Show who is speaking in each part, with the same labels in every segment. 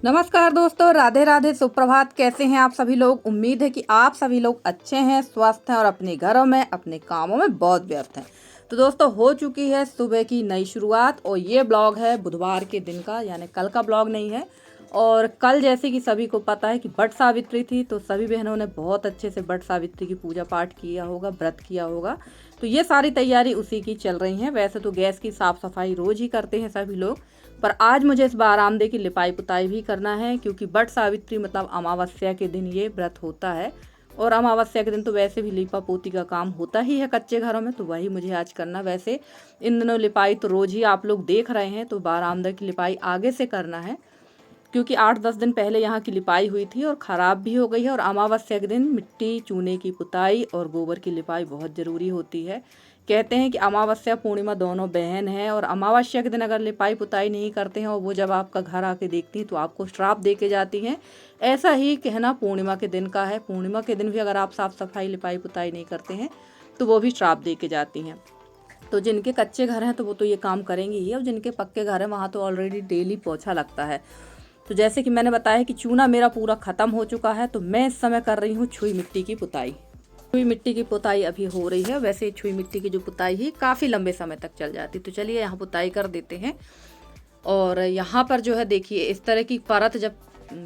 Speaker 1: नमस्कार दोस्तों, राधे राधे, सुप्रभात। कैसे हैं आप सभी लोग? उम्मीद है कि आप सभी लोग अच्छे हैं, स्वस्थ हैं और अपने घरों में अपने कामों में बहुत व्यस्त हैं। तो दोस्तों, हो चुकी है सुबह की नई शुरुआत और ये ब्लॉग है बुधवार के दिन का, यानी कल का ब्लॉग नहीं है। और कल जैसे कि सभी को पता है कि वट सावित्री थी, तो सभी बहनों ने बहुत अच्छे से वट सावित्री की पूजा पाठ किया होगा, व्रत किया होगा। तो ये सारी तैयारी उसी की चल रही है। वैसे तो गैस की साफ सफाई रोज ही करते हैं सभी लोग, पर आज मुझे इस बारामदे की लिपाई पुताई भी करना है, क्योंकि वट सावित्री मतलब अमावस्या के दिन ये व्रत होता है। और अमावस्या के दिन तो वैसे भी लिपा पोती का काम होता ही है कच्चे घरों में, तो वही मुझे आज करना। वैसे इन दिनों लिपाई तो रोज ही आप लोग देख रहे हैं, तो बारामदा की लिपाई आगे से करना है, क्योंकि 8-10 दिन पहले यहाँ की लिपाई हुई थी और ख़राब भी हो गई है। और अमावस्या के दिन मिट्टी चूने की पुताई और गोबर की लिपाई बहुत ज़रूरी होती है। कहते हैं कि अमावस्या पूर्णिमा दोनों बहन है, और अमावस्या के दिन अगर लिपाई पुताई नहीं करते हैं और वो जब आपका घर आके देखती हैं तो आपको श्राप दे के जाती हैं। ऐसा ही कहना पूर्णिमा के दिन का है। पूर्णिमा के दिन भी अगर आप साफ सफाई लिपाई पुताई नहीं करते हैं तो वो भी श्राप दे के जाती हैं। तो जिनके कच्चे घर हैं तो वो तो ये काम करेंगे ही, और जिनके पक्के घर हैं वहाँ तो ऑलरेडी डेली पोछा लगता है। तो जैसे कि मैंने बताया कि चूना मेरा पूरा ख़त्म हो चुका है, तो मैं इस समय कर रही हूँ छुई मिट्टी की पुताई। छुई मिट्टी की पुताई अभी हो रही है। वैसे छुई मिट्टी की जो पुताई है काफ़ी लंबे समय तक चल जाती। तो चलिए यहाँ पुताई कर देते हैं। और यहाँ पर जो है देखिए, इस तरह की परत जब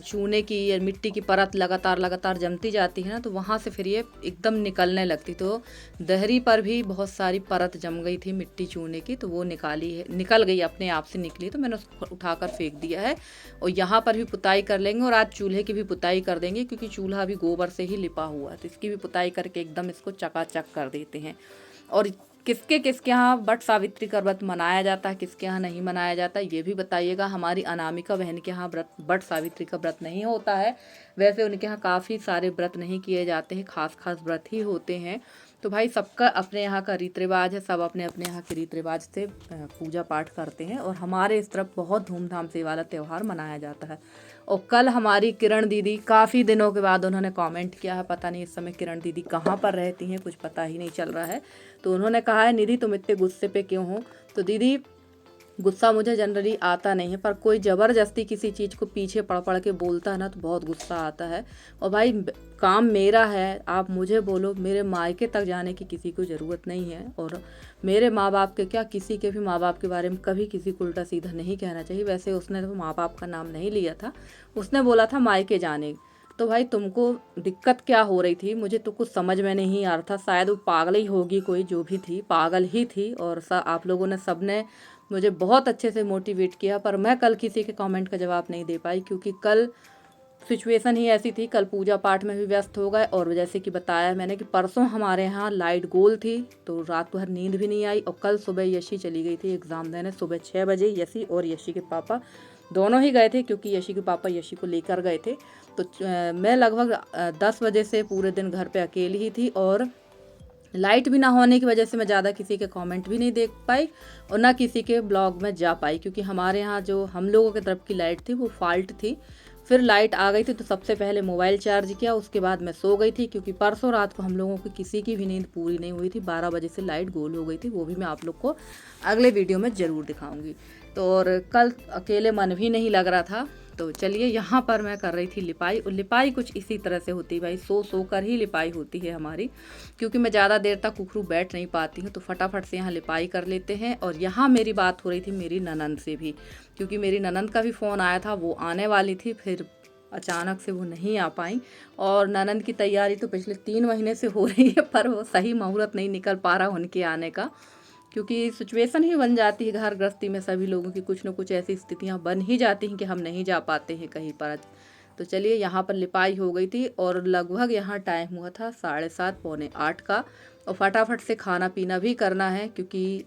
Speaker 1: चूने की या मिट्टी की परत लगातार लगातार जमती जाती है ना, तो वहाँ से फिर ये एकदम निकलने लगती। तो दहरी पर भी बहुत सारी परत जम गई थी मिट्टी चूने की, तो वो निकल गई, अपने आप से निकली, तो मैंने उसको उठाकर फेंक दिया है। और यहाँ पर भी पुताई कर लेंगे, और आज चूल्हे की भी पुताई कर देंगे, क्योंकि चूल्हा भी गोबर से ही लिपा हुआ है, तो इसकी भी पुताई करके एकदम इसको चकाचक कर देते हैं। और किसके किसके यहाँ वट सावित्री का व्रत मनाया जाता है, किसके यहाँ नहीं मनाया जाता है, ये भी बताइएगा। हमारी अनामिका बहन के यहाँ व्रत वट सावित्री का व्रत नहीं होता है। वैसे उनके यहाँ काफ़ी सारे व्रत नहीं किए जाते हैं, खास खास व्रत ही होते हैं। तो भाई सबका अपने यहाँ का रीति रिवाज है, सब अपने अपने यहाँ के रीति रिवाज से पूजा पाठ करते हैं। और हमारे इस तरफ बहुत धूमधाम से वाला त्यौहार मनाया जाता है। और कल हमारी किरण दीदी, काफ़ी दिनों के बाद उन्होंने कमेंट किया है, पता नहीं इस समय किरण दीदी कहाँ पर रहती हैं, कुछ पता ही नहीं चल रहा है। तो उन्होंने कहा है, निधि तुम इतने गुस्से पे क्यों हो? तो दीदी, गुस्सा मुझे जनरली आता नहीं है, पर कोई ज़बरदस्ती किसी चीज़ को पीछे पड़ पड़ के बोलता है ना, तो बहुत गुस्सा आता है। और भाई काम मेरा है, आप मुझे बोलो, मेरे मायके तक जाने की किसी को ज़रूरत नहीं है। और मेरे माँ बाप के क्या, किसी के भी माँ बाप के बारे में कभी किसी को उल्टा सीधा नहीं कहना चाहिए। वैसे उसने तो माँ बाप का नाम नहीं लिया था, उसने बोला था मायके जाने। तो भाई तुमको दिक्कत क्या हो रही थी, मुझे तो कुछ समझ में नहीं आ रहा था। शायद वो पागल ही होगी, कोई जो भी थी पागल ही थी। और आप लोगों ने सबने मुझे बहुत अच्छे से मोटिवेट किया, पर मैं कल किसी के कमेंट का जवाब नहीं दे पाई, क्योंकि कल सिचुएशन ही ऐसी थी। कल पूजा पाठ में भी व्यस्त हो गए, और जैसे कि बताया मैंने कि परसों हमारे यहाँ लाइट गोल थी, तो रात भर नींद भी नहीं आई। और कल सुबह यशी चली गई थी एग्ज़ाम देने, सुबह 6 बजे यशी और यशी के पापा दोनों ही गए थे, क्योंकि यशी के पापा यशी को लेकर गए थे। तो मैं लगभग 10 बजे से पूरे दिन घर पे अकेली ही थी, और लाइट भी ना होने की वजह से मैं ज़्यादा किसी के कमेंट भी नहीं देख पाई और ना किसी के ब्लॉग में जा पाई, क्योंकि हमारे यहाँ जो हम लोगों की तरफ की लाइट थी वो फॉल्ट थी। फिर लाइट आ गई थी तो सबसे पहले मोबाइल चार्ज किया, उसके बाद मैं सो गई थी, क्योंकि परसों रात को हम लोगों की किसी की भी नींद पूरी नहीं हुई थी। 12 बजे से लाइट गोल हो गई थी, वो भी मैं आप लोग को अगले वीडियो में ज़रूर दिखाऊंगी। तो और कल अकेले मन भी नहीं लग रहा था। तो चलिए, यहाँ पर मैं कर रही थी लिपाई, और लिपाई कुछ इसी तरह से होती है भाई, सो कर ही लिपाई होती है हमारी, क्योंकि मैं ज़्यादा देर तक कुकरू बैठ नहीं पाती हूँ, तो फटाफट से यहाँ लिपाई कर लेते हैं। और यहाँ मेरी बात हो रही थी मेरी ननंद से भी, क्योंकि मेरी ननंद का भी फ़ोन आया था, वो आने वाली थी, फिर अचानक से वो नहीं आ पाई। और ननंद की तैयारी तो पिछले 3 महीने से हो रही है, पर वो सही मुहूर्त नहीं निकल पा रहा उनके आने का, क्योंकि सिचुएशन ही बन जाती है घर गृहस्थी में, सभी लोगों की कुछ न कुछ ऐसी स्थितियां बन ही जाती हैं कि हम नहीं जा पाते हैं कहीं पर। तो चलिए, यहाँ पर लिपाई हो गई थी, और लगभग यहाँ टाइम हुआ था 7:30 पौने 8 का। और फटाफट से खाना पीना भी करना है, क्योंकि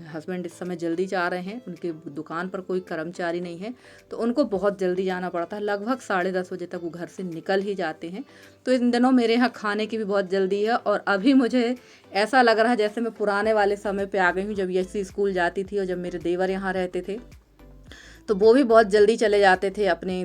Speaker 1: हस्बैंड इस समय जल्दी जा रहे हैं, उनके दुकान पर कोई कर्मचारी नहीं है, तो उनको बहुत जल्दी जाना पड़ता है। लगभग 10:30 बजे तक वो घर से निकल ही जाते हैं। तो इन दिनों मेरे यहाँ खाने की भी बहुत जल्दी है, और अभी मुझे ऐसा लग रहा है जैसे मैं पुराने वाले समय पे आ गई हूँ, जब यशी स्कूल जाती थी और जब मेरे देवर यहाँ रहते थे। तो वो भी बहुत जल्दी चले जाते थे अपने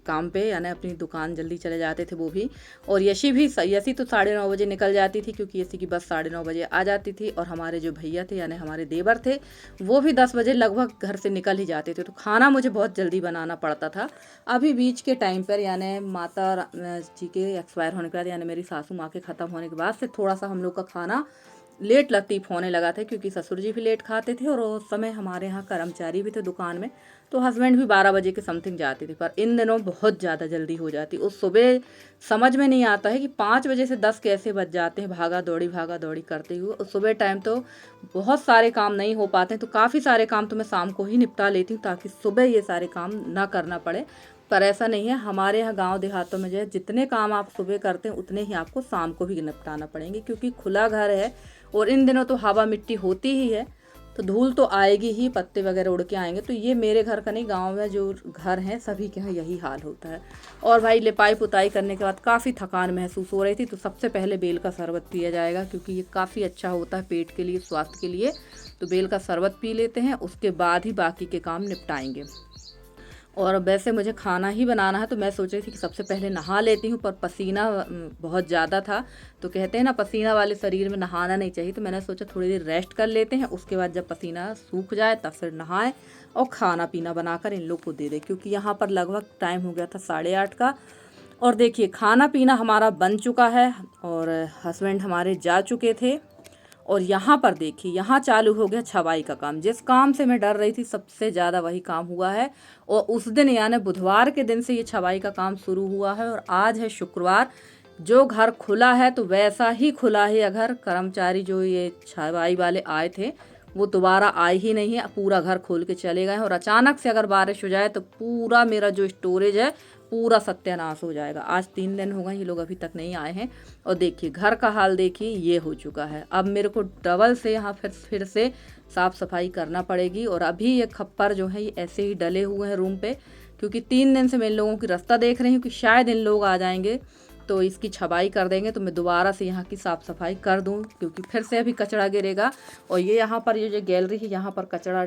Speaker 1: काम पे, यानी अपनी दुकान जल्दी चले जाते थे वो भी। और यशी तो 9:30 बजे निकल जाती थी, क्योंकि यशी की बस 9:30 बजे आ जाती थी। और हमारे जो भैया थे यानी हमारे देवर थे, वो भी 10 बजे लगभग घर से निकल ही जाते थे। तो खाना मुझे बहुत जल्दी बनाना पड़ता था। अभी बीच के टाइम पर यानी माता जी के एक्सपायर होने के बाद, यानी मेरी सासू माँ के ख़त्म होने के बाद से थोड़ा सा हम लोग का खाना लेट लतीफ़ होने लगा था, क्योंकि ससुर जी भी लेट खाते थे और उस समय हमारे यहाँ कर्मचारी भी थे दुकान में, तो हस्बैंड भी 12 बजे के समथिंग जाते थे। पर इन दिनों बहुत ज़्यादा जल्दी हो जाती। उस सुबह समझ में नहीं आता है कि 5 बजे से 10 कैसे बज जाते हैं भागा दौड़ी करते हुए। उस सुबह टाइम तो बहुत सारे काम नहीं हो पाते हैं, तो काफ़ी सारे काम तो मैं शाम को ही निपटा लेती हूँ, ताकि सुबह ये सारे काम ना करना पड़े। पर ऐसा नहीं है, हमारे यहाँ गांव देहातों में जो है जितने काम आप सुबह करते हैं उतने ही आपको शाम को भी निपटाना पड़ेंगे, क्योंकि खुला घर है और इन दिनों तो हवा मिट्टी होती ही है, तो धूल तो आएगी ही, पत्ते वगैरह उड़ के आएंगे। तो ये मेरे घर का नहीं, गांव में जो घर हैं सभी के यहाँ यही हाल होता है। और भाई लिपाई पुताई करने के बाद काफ़ी थकान महसूस हो रही थी, तो सबसे पहले बेल का शरबत पिया जाएगा, क्योंकि ये काफ़ी अच्छा होता है पेट के लिए, स्वास्थ्य के लिए। तो बेल का शरबत पी लेते हैं, उसके बाद ही बाकी के काम निपटाएंगे। और वैसे मुझे खाना ही बनाना है, तो मैं सोच रही थी कि सबसे पहले नहा लेती हूँ, पर पसीना बहुत ज़्यादा था। तो कहते हैं ना, पसीना वाले शरीर में नहाना नहीं चाहिए। तो मैंने सोचा थोड़ी देर रेस्ट कर लेते हैं, उसके बाद जब पसीना सूख जाए तब फिर नहाए और खाना पीना बनाकर इन लोग को दे दे, क्योंकि यहाँ पर लगभग टाइम हो गया था 8:30 का। और देखिए खाना पीना हमारा बन चुका है और हस्बैंड हमारे जा चुके थे। और यहाँ पर देखिए, यहाँ चालू हो गया छवाई का काम। जिस काम से मैं डर रही थी सबसे ज़्यादा वही काम हुआ है। और उस दिन यानी बुधवार के दिन से ये छवाई का काम शुरू हुआ है, और आज है शुक्रवार। जो घर खुला है तो वैसा ही खुला है। अगर कर्मचारी जो ये छवाई वाले आए थे वो दोबारा आए ही नहीं है, पूरा घर खोल के चले गए हैं। और अचानक से अगर बारिश हो जाए तो पूरा मेरा जो स्टोरेज है पूरा सत्यानाश हो जाएगा। आज 3 दिन हो गए, ये लोग अभी तक नहीं आए हैं। और देखिए घर का हाल देखिए, ये हो चुका है। अब मेरे को डबल से यहाँ फिर से साफ़ सफाई करना पड़ेगी। और अभी ये खप्पर जो है ये ऐसे ही डले हुए हैं रूम पे, क्योंकि 3 दिन से मैं इन लोगों की रास्ता देख रही हूँ कि शायद इन लोग आ जाएंगे तो इसकी छबाई कर देंगे, तो मैं दोबारा से यहाँ की साफ़ सफाई कर दूँ, क्योंकि फिर से अभी कचरा गिरेगा। और ये यहाँ पर ये जो गैलरी है यहाँ पर कचरा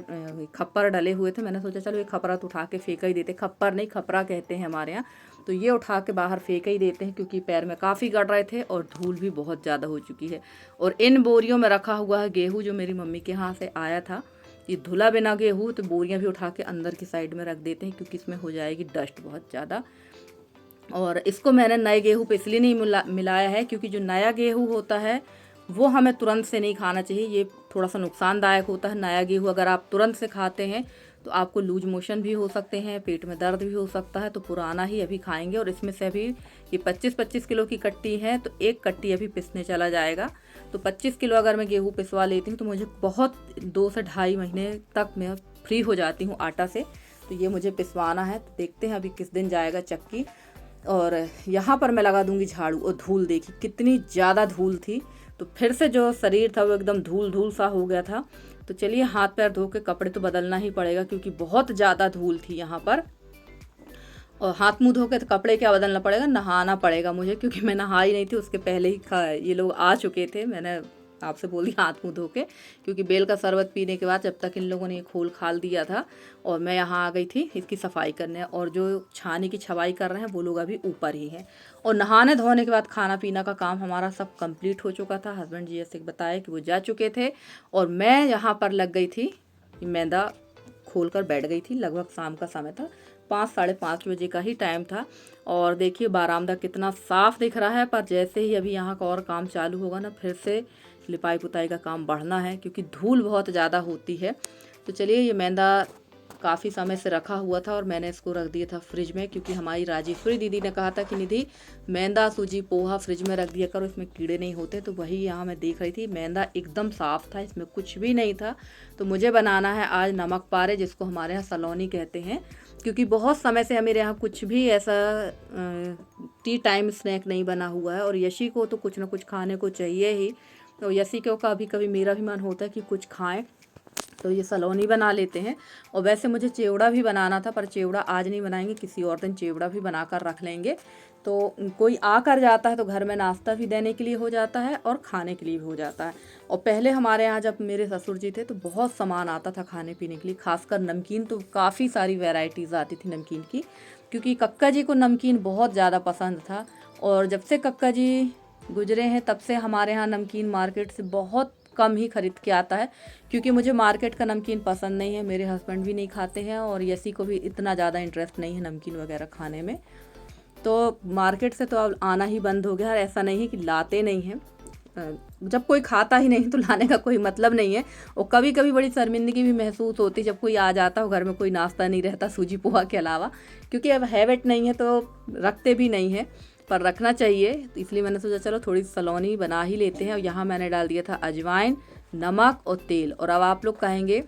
Speaker 1: खप्पर डले हुए थे। मैंने सोचा चलो ये खपरा तो उठा के फेंका ही देते, खप्पर नहीं खपरा कहते हैं हमारे यहाँ, तो ये उठा के बाहर फेंक ही देते हैं, क्योंकि पैर में काफ़ी गड़ रहे थे और धूल भी बहुत ज़्यादा हो चुकी है। और इन बोरियों में रखा हुआ है गेहूँ जो मेरी मम्मी के यहाँ से आया था। ये धुला बिना गेहूँ, तो बोरियाँ भी उठा के अंदर की साइड में रख देते हैं, क्योंकि इसमें हो जाएगी डस्ट बहुत ज़्यादा। और इसको मैंने नए गेहूँ पे इसलिए नहीं मिलाया है, क्योंकि जो नया गेहूँ होता है वो हमें तुरंत से नहीं खाना चाहिए। ये थोड़ा सा नुकसानदायक होता है। नया गेहूँ अगर आप तुरंत से खाते हैं तो आपको लूज मोशन भी हो सकते हैं, पेट में दर्द भी हो सकता है। तो पुराना ही अभी खाएंगे। और इसमें से अभी ये 25-25 किलो की कट्टी है, तो एक कट्टी अभी पिसने चला जाएगा। तो 25 किलो अगर मैं गेहूँ पिसवा लेती हूँ तो मुझे बहुत 2 से ढाई महीने तक मैं फ्री हो जाती हूँ आटा से। तो ये मुझे पिसवाना है, तो देखते हैं अभी किस दिन जाएगा चक्की। और यहाँ पर मैं लगा दूंगी झाड़ू। और धूल देखी कितनी ज़्यादा धूल थी, तो फिर से जो शरीर था वो एकदम धूल धूल सा हो गया था। तो चलिए हाथ पैर धो के कपड़े तो बदलना ही पड़ेगा, क्योंकि बहुत ज़्यादा धूल थी यहाँ पर। और हाथ मुंह धो के तो कपड़े क्या बदलना पड़ेगा, नहाना पड़ेगा मुझे, क्योंकि मैं नहाई नहीं थी। उसके पहले ही ये लोग आ चुके थे। मैंने आपसे बोली हाथ मुंह धो के, क्योंकि बेल का शरबत पीने के बाद जब तक इन लोगों ने ये खोल खाल दिया था और मैं यहाँ आ गई थी इसकी सफाई करने। और जो छानी की छवाई कर रहे हैं वो लोग अभी ऊपर ही हैं। और नहाने धोने के बाद खाना पीना का काम हमारा सब कंप्लीट हो चुका था। हस्बैंड जी ऐसे बताया कि वो जा चुके थे और मैं यहाँ पर लग गई थी, मैदा खोल कर बैठ गई थी। लगभग शाम का समय था, 5-5:30 बजे का ही टाइम था। और देखिए बारामदा कितना साफ़ दिख रहा है। पर जैसे ही अभी यहाँ का और काम चालू होगा ना, फिर से लिपाई पुताई का काम बढ़ना है, क्योंकि धूल बहुत ज़्यादा होती है। तो चलिए, ये मैदा काफ़ी समय से रखा हुआ था और मैंने इसको रख दिया था फ्रिज में, क्योंकि हमारी राजेश्वरी दीदी ने कहा था कि निधि मैदा सूजी पोहा फ्रिज में रख दिया करो, इसमें कीड़े नहीं होते। तो वही यहाँ मैं देख रही थी, मैदा एकदम साफ़ था, इसमें कुछ भी नहीं था। तो मुझे बनाना है आज नमक पारे, जिसको हमारे यहाँ सलोनी कहते हैं, क्योंकि बहुत समय से मेरे यहाँ कुछ भी ऐसा टी टाइम स्नैक नहीं बना हुआ है। और यशी को तो कुछ ना कुछ खाने को चाहिए ही। तो यशी को कभी कभी मेरा भी मन होता है कि कुछ खाएं। तो ये सलोनी बना लेते हैं। और वैसे मुझे चिवड़ा भी बनाना था, पर चिवड़ा आज नहीं बनाएंगे, किसी और दिन चिवड़ा भी बनाकर रख लेंगे। तो कोई आकर जाता है तो घर में नाश्ता भी देने के लिए हो जाता है और खाने के लिए भी हो जाता है। और पहले हमारे यहाँ जब मेरे ससुर जी थे तो बहुत सामान आता था खाने पीने के लिए, खासकर नमकीन, तो काफ़ी सारी वैरायटीज़ आती थी नमकीन की, क्योंकि कक्का जी को नमकीन बहुत ज़्यादा पसंद था। और जब से कक्का जी गुजरे हैं तब से हमारे यहाँ नमकीन मार्केट से बहुत कम ही खरीद के आता है, क्योंकि मुझे मार्केट का नमकीन पसंद नहीं है, मेरे हस्बैंड भी नहीं खाते हैं और यसी को भी इतना ज़्यादा इंटरेस्ट नहीं है नमकीन वगैरह खाने में। तो मार्केट से तो अब आना ही बंद हो गया। और ऐसा नहीं है कि लाते नहीं हैं, जब कोई खाता ही नहीं तो लाने का कोई मतलब नहीं है। और कभी कभी बड़ी शर्मिंदगी भी महसूस होती जब कोई आ जाता हो, घर में कोई नाश्ता नहीं रहता सूजी पोहा के अलावा, क्योंकि अब हैबिट नहीं है तो रखते भी नहीं है, पर रखना चाहिए। तो इसलिए मैंने सोचा चलो थोड़ी सलोनी बना ही लेते हैं। और यहाँ मैंने डाल दिया था अजवाइन, नमक और तेल। और अब आप लोग कहेंगे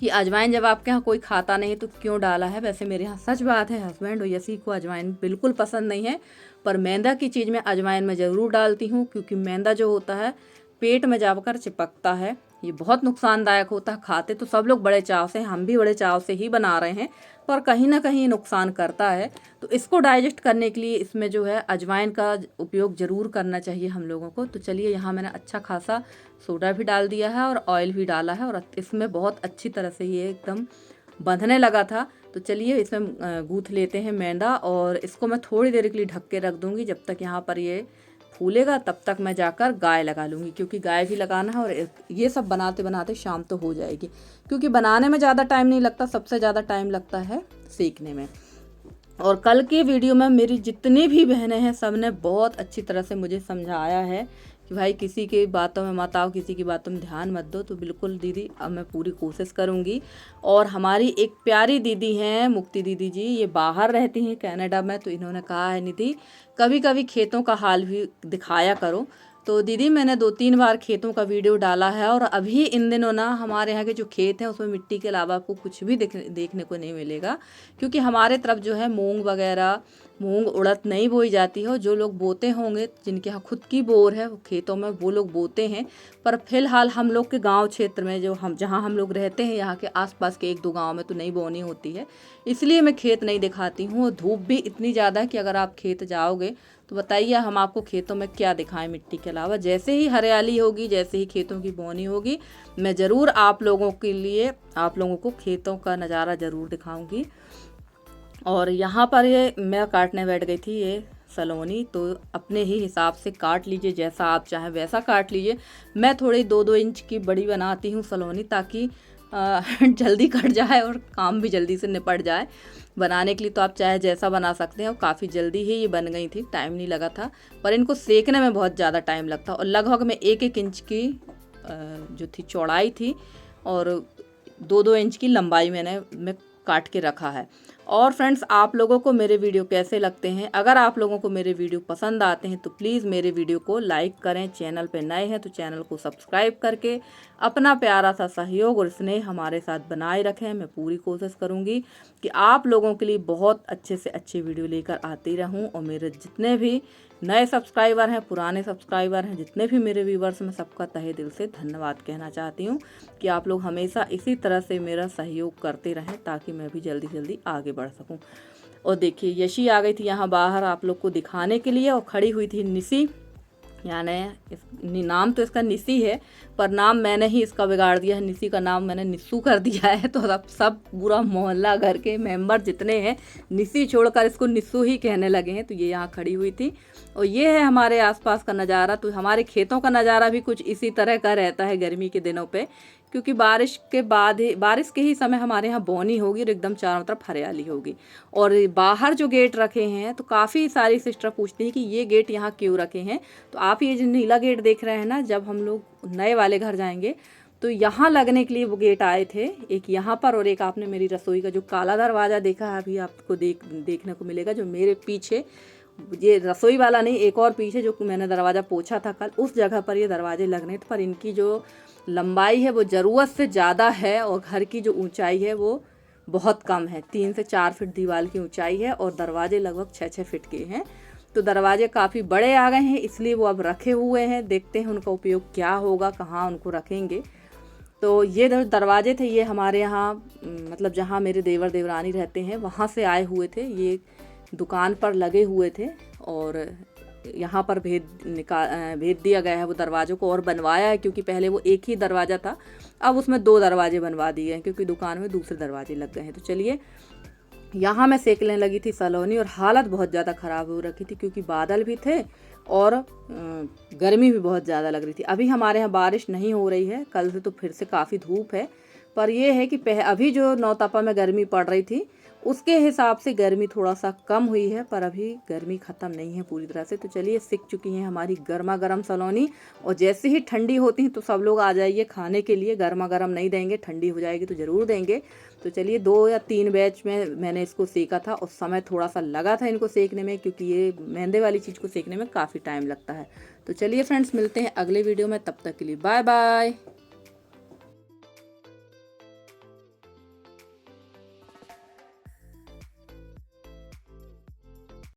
Speaker 1: कि अजवाइन जब आपके यहाँ कोई खाता नहीं तो क्यों डाला है। वैसे मेरे यहाँ सच बात है, हस्बैंड और यसी को अजवाइन बिल्कुल पसंद नहीं है, पर मैदा की चीज़ में अजवाइन मैं ज़रूर डालती हूँ, क्योंकि मैदा जो होता है पेट में जाकर चिपकता है, ये बहुत नुकसानदायक होता है। खाते तो सब लोग बड़े चाव से, हम भी बड़े चाव से ही बना रहे हैं, पर कहीं ना कहीं नुकसान करता है। तो इसको डाइजेस्ट करने के लिए इसमें जो है अजवाइन का उपयोग ज़रूर करना चाहिए हम लोगों को। तो चलिए, यहाँ मैंने अच्छा खासा सोडा भी डाल दिया है और ऑयल भी डाला है, और इसमें बहुत अच्छी तरह से ये एकदम बंधने लगा था। तो चलिए इसमें गूँथ लेते हैं मैदा, और इसको मैं थोड़ी देर के लिए ढक के रख दूँगी। जब तक यहाँ पर ये फूलेगा तब तक मैं जाकर गाय लगा लूँगी, क्योंकि गाय भी लगाना है। और ये सब बनाते बनाते शाम तो हो जाएगी, क्योंकि बनाने में ज़्यादा टाइम नहीं लगता, सबसे ज़्यादा टाइम लगता है सेकने में। और कल की वीडियो में मेरी जितनी भी बहनें हैं सब ने बहुत अच्छी तरह से मुझे समझाया है कि भाई किसी की बातों में मत आओ, किसी की बातों में ध्यान मत दो। तो बिल्कुल दीदी, अब मैं पूरी कोशिश करूँगी। और हमारी एक प्यारी दीदी हैं, मुक्ति दीदी जी, ये बाहर रहती हैं कनाडा में, तो इन्होंने कहा है निधि कभी कभी खेतों का हाल भी दिखाया करो। तो दीदी मैंने 2-3 बार खेतों का वीडियो डाला है, और अभी इन दिनों ना हमारे यहाँ के जो खेत हैं उसमें मिट्टी के अलावा आपको कुछ भी देखने को नहीं मिलेगा, क्योंकि हमारे तरफ जो है मूंग वगैरह, मूंग उड़द नहीं बोई जाती है। जो लोग बोते होंगे, जिनके यहाँ खुद की बोर है खेतों में, वो लोग बोते हैं। पर फिलहाल हम लोग के गांव क्षेत्र में, जो हम जहाँ हम लोग रहते हैं, यहाँ के आसपास के 1-2 गांव में तो नहीं बोनी होती है, इसलिए मैं खेत नहीं दिखाती हूँ। और धूप भी इतनी ज़्यादा है कि अगर आप खेत जाओगे तो बताइए हम आपको खेतों में क्या दिखाएं मिट्टी के अलावा। जैसे ही हरियाली होगी, जैसे ही खेतों की बोनी होगी, मैं ज़रूर आप लोगों के लिए, आप लोगों को खेतों का नज़ारा ज़रूर दिखाऊंगी। और यहाँ पर ये मैं काटने बैठ गई थी ये सलोनी, तो अपने ही हिसाब से काट लीजिए, जैसा आप चाहें वैसा काट लीजिए। मैं थोड़ी 2-2 इंच की बड़ी बनाती हूँ सलोनी, ताकि जल्दी कट जाए और काम भी जल्दी से निपट जाए। बनाने के लिए तो आप चाहे जैसा बना सकते हैं। और काफ़ी जल्दी ही ये बन गई थी, टाइम नहीं लगा था, पर इनको सेकने में बहुत ज़्यादा टाइम लगता। और लगभग में 1-1 इंच की जो थी चौड़ाई थी, और 2-2 इंच की लंबाई मैं काट के रखा है। और फ्रेंड्स, आप लोगों को मेरे वीडियो कैसे लगते हैं? अगर आप लोगों को मेरे वीडियो पसंद आते हैं तो प्लीज़ मेरे वीडियो को लाइक करें। चैनल पे नए हैं तो चैनल को सब्सक्राइब करके अपना प्यारा सा सहयोग और स्नेह हमारे साथ बनाए रखें। मैं पूरी कोशिश करूँगी कि आप लोगों के लिए बहुत अच्छे से अच्छे वीडियो लेकर आती रहूँ। और मेरे जितने भी नए सब्सक्राइबर हैं, पुराने सब्सक्राइबर हैं, जितने भी मेरे व्यूवर्स, मैं सबका तहे दिल से धन्यवाद कहना चाहती हूँ कि आप लोग हमेशा इसी तरह से मेरा सहयोग करते रहें, ताकि मैं भी जल्दी जल्दी आगे बढ़ सकूँ। और देखिए, यशी आ गई थी यहाँ बाहर आप लोग को दिखाने के लिए, और खड़ी हुई थी निसी, यानी नाम तो इसका निसी है, पर नाम मैंने ही इसका बिगाड़ दिया है। निसी का नाम मैंने निस्सू कर दिया है, तो अब सब पूरा मोहल्ला, घर के मेंबर जितने हैं, निसी छोड़कर इसको निस्सू ही कहने लगे हैं। तो ये यहाँ खड़ी हुई थी, और ये है हमारे आसपास का नज़ारा। तो हमारे खेतों का नज़ारा भी कुछ इसी तरह का रहता है गर्मी के दिनों पे, क्योंकि बारिश के ही समय हमारे यहाँ बोनी होगी और एकदम चारों तरफ हरियाली होगी। और बाहर जो गेट रखे हैं, तो काफ़ी सारी सिस्टर पूछती हैं कि ये गेट यहाँ क्यों रखे हैं। तो आप ये जो नीला गेट देख रहे हैं ना, जब हम लोग नए वाले घर जाएंगे तो यहाँ लगने के लिए वो गेट आए थे, एक यहाँ पर और एक आपने मेरी रसोई का जो काला दरवाज़ा देखा है, अभी आपको देखने को मिलेगा जो मेरे पीछे, ये रसोई वाला नहीं, एक और पीछे जो मैंने दरवाज़ा पोछा था कल, उस जगह पर ये दरवाजे लगने थे। पर इनकी जो लंबाई है वो ज़रूरत से ज़्यादा है, और घर की जो ऊंचाई है वो बहुत कम है। 3 से 4 फीट दीवार की ऊंचाई है, और दरवाजे लगभग 6-6 फीट के हैं। तो दरवाजे काफ़ी बड़े आ गए हैं, इसलिए वो अब रखे हुए हैं। देखते हैं उनका उपयोग क्या होगा, कहाँ उनको रखेंगे। तो ये दरवाजे थे, ये हमारे यहाँ मतलब जहाँ मेरे देवर देवरानी रहते हैं वहाँ से आए हुए थे। ये दुकान पर लगे हुए थे और यहाँ पर भेज दिया गया है वो दरवाज़ों को, और बनवाया है क्योंकि पहले वो एक ही दरवाज़ा था, अब उसमें 2 दरवाजे बनवा दिए हैं क्योंकि दुकान में दूसरे दरवाजे लग गए हैं। तो चलिए, यहाँ मैं सेकने लगी थी सलोनी और हालत बहुत ज़्यादा ख़राब हो रखी थी क्योंकि बादल भी थे और गर्मी भी बहुत ज़्यादा लग रही थी। अभी हमारे यहाँ बारिश नहीं हो रही है, कल से तो फिर से काफ़ी धूप है, पर यह है कि अभी जो नौतपा में गर्मी पड़ रही थी उसके हिसाब से गर्मी थोड़ा सा कम हुई है, पर अभी गर्मी ख़त्म नहीं है पूरी तरह से। तो चलिए, सीख चुकी हैं हमारी गर्मा गर्म सलोनी, और जैसे ही ठंडी होती हैं तो सब लोग आ जाइए खाने के लिए। गर्मा गर्म नहीं देंगे, ठंडी हो जाएगी तो ज़रूर देंगे। तो चलिए, 2 या 3 बैच में मैंने इसको सेका था और समय थोड़ा सा लगा था इनको सेकने में, क्योंकि ये मैदे वाली चीज़ को सेकने में काफ़ी टाइम लगता है। तो चलिए फ्रेंड्स, मिलते हैं अगले वीडियो में, तब तक के लिए बाय बाय।